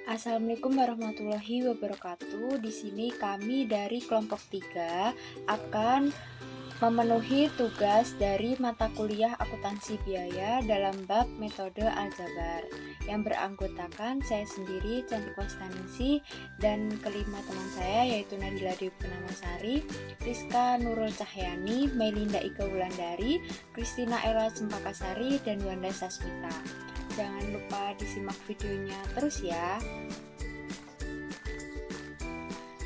Assalamualaikum warahmatullahi wabarakatuh. Di sini kami dari kelompok 3 akan memenuhi tugas dari mata kuliah akuntansi biaya dalam bab metode aljabar yang beranggotakan saya sendiri, Cantik Wastaningsih, dan kelima teman saya yaitu Nadila Dewi Purnamasari, Rizka Nurul Cahyani, Melinda Ika Wulandari, Kristina Ella Cempakasari, dan Wanda Sasmita. Jangan lupa disimak videonya terus ya.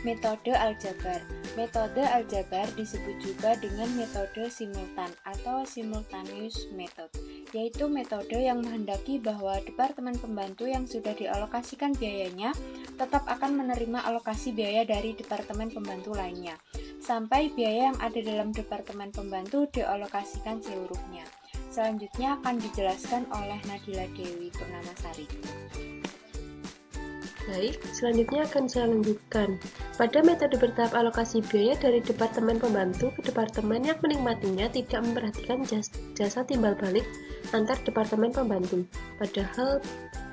Metode aljabar. Metode aljabar disebut juga dengan metode simultan atau simultaneous method, yaitu metode yang menghendaki bahwa departemen pembantu yang sudah dialokasikan biayanya tetap akan menerima alokasi biaya dari departemen pembantu lainnya, sampai biaya yang ada dalam departemen pembantu dialokasikan seluruhnya. Selanjutnya akan dijelaskan oleh Nadila Dewi Purnamasari. Baik, selanjutnya akan saya lanjutkan. Pada metode bertahap alokasi biaya dari departemen pembantu ke departemen yang menikmatinya tidak memperhatikan jasa timbal balik antar departemen pembantu. Padahal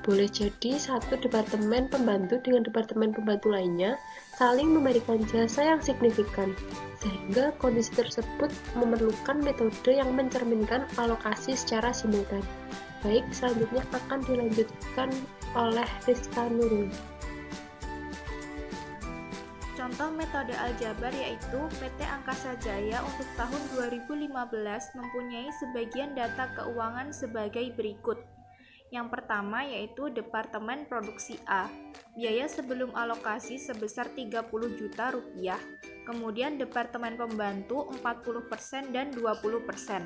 boleh jadi satu departemen pembantu dengan departemen pembantu lainnya saling memberikan jasa yang signifikan, sehingga kondisi tersebut memerlukan metode yang mencerminkan alokasi secara simultan. Baik, selanjutnya akan dilanjutkan oleh Rizka Nurul. Contoh metode aljabar yaitu PT Angkasa Jaya untuk tahun 2015 mempunyai sebagian data keuangan sebagai berikut. Yang pertama yaitu Departemen Produksi A, biaya sebelum alokasi sebesar 30 juta rupiah. Kemudian Departemen Pembantu 40% dan 20%.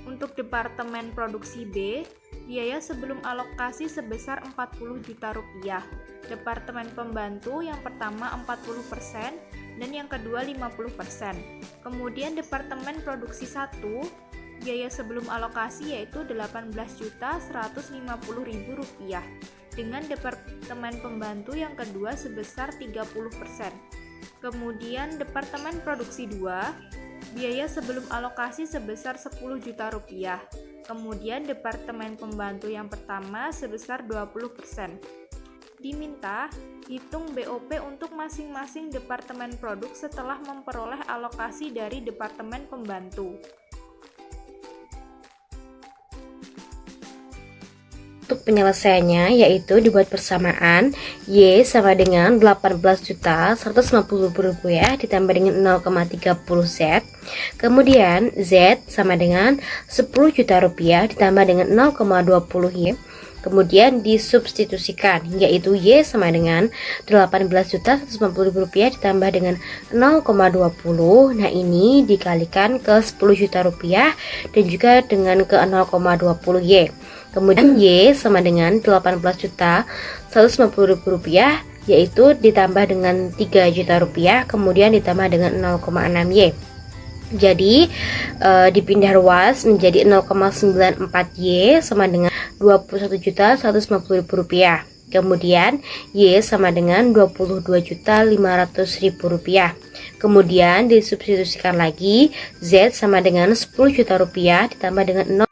Untuk Departemen Produksi B, biaya sebelum alokasi sebesar 40 juta rupiah. Departemen Pembantu yang pertama 40% dan yang kedua 50%. Kemudian Departemen Produksi 1, biaya sebelum alokasi yaitu 18.150.000 rupiah dengan Departemen Pembantu yang kedua sebesar 30%. Kemudian Departemen Produksi 2, biaya sebelum alokasi sebesar 10 juta rupiah. Kemudian Departemen Pembantu yang pertama sebesar 20%. Diminta hitung BOP untuk masing-masing departemen produk setelah memperoleh alokasi dari Departemen Pembantu. Untuk penyelesaiannya yaitu dibuat persamaan Y sama dengan 18.150.000 rupiah ditambah dengan 0,30 Z. Kemudian Z sama dengan 10 juta rupiah ditambah dengan 0,20 Y. Kemudian disubstitusikan, yaitu Y sama dengan 18.150.000 rupiah ditambah dengan 0,20. Nah, ini dikalikan ke 10 juta rupiah dan juga dengan ke 0,20 Y. Kemudian Y sama dengan 18.150.000 rupiah, yaitu ditambah dengan 3 juta rupiah, kemudian ditambah dengan 0,6 Y. Jadi dipindah ruas menjadi 0,94 Y sama dengan 21.150.000 rupiah. Kemudian Y sama dengan 22.500.000 rupiah. Kemudian disubstitusikan lagi Z sama dengan 10 juta rupiah ditambah dengan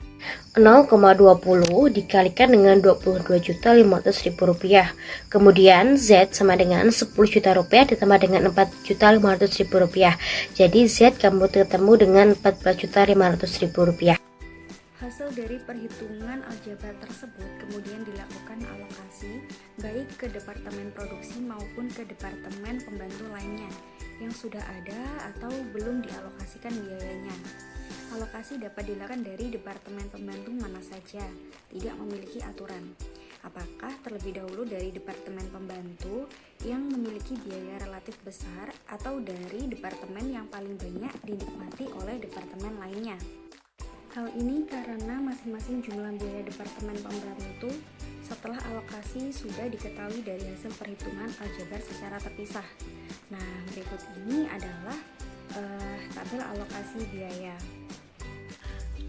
0,20 dikalikan dengan 22.500.000 rupiah. Kemudian Z sama dengan 10 juta rupiah ditambah dengan 4.500.000 rupiah. Jadi Z kamu ketemu dengan 14.500.000 rupiah. Hasil dari perhitungan aljabar tersebut kemudian dilakukan alokasi baik ke departemen produksi maupun ke departemen pembantu lainnya yang sudah ada atau belum dialokasikan biayanya. Alokasi dapat dilakukan dari departemen pembantu mana saja, tidak memiliki aturan. Apakah terlebih dahulu dari departemen pembantu yang memiliki biaya relatif besar atau dari departemen yang paling banyak dinikmati oleh departemen lainnya? Hal ini karena masing-masing jumlah biaya departemen pembantu setelah alokasi sudah diketahui dari hasil perhitungan aljabar secara terpisah. Nah, berikut ini adalah tabel alokasi biaya.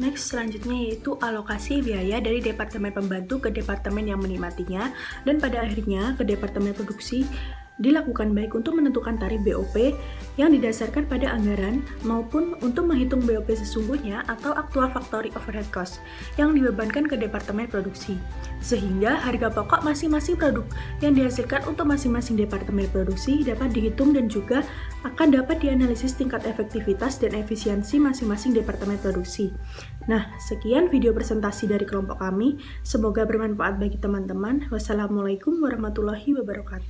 Next, selanjutnya yaitu alokasi biaya dari Departemen Pembantu ke Departemen yang menikmatinya dan pada akhirnya ke Departemen Produksi dilakukan baik untuk menentukan tarif BOP yang didasarkan pada anggaran maupun untuk menghitung BOP sesungguhnya atau actual factory overhead cost yang dibebankan ke departemen produksi, sehingga harga pokok masing-masing produk yang dihasilkan untuk masing-masing departemen produksi dapat dihitung dan juga akan dapat dianalisis tingkat efektivitas dan efisiensi masing-masing departemen produksi. Nah, sekian video presentasi dari kelompok kami. Semoga bermanfaat bagi teman-teman. Wassalamualaikum warahmatullahi wabarakatuh.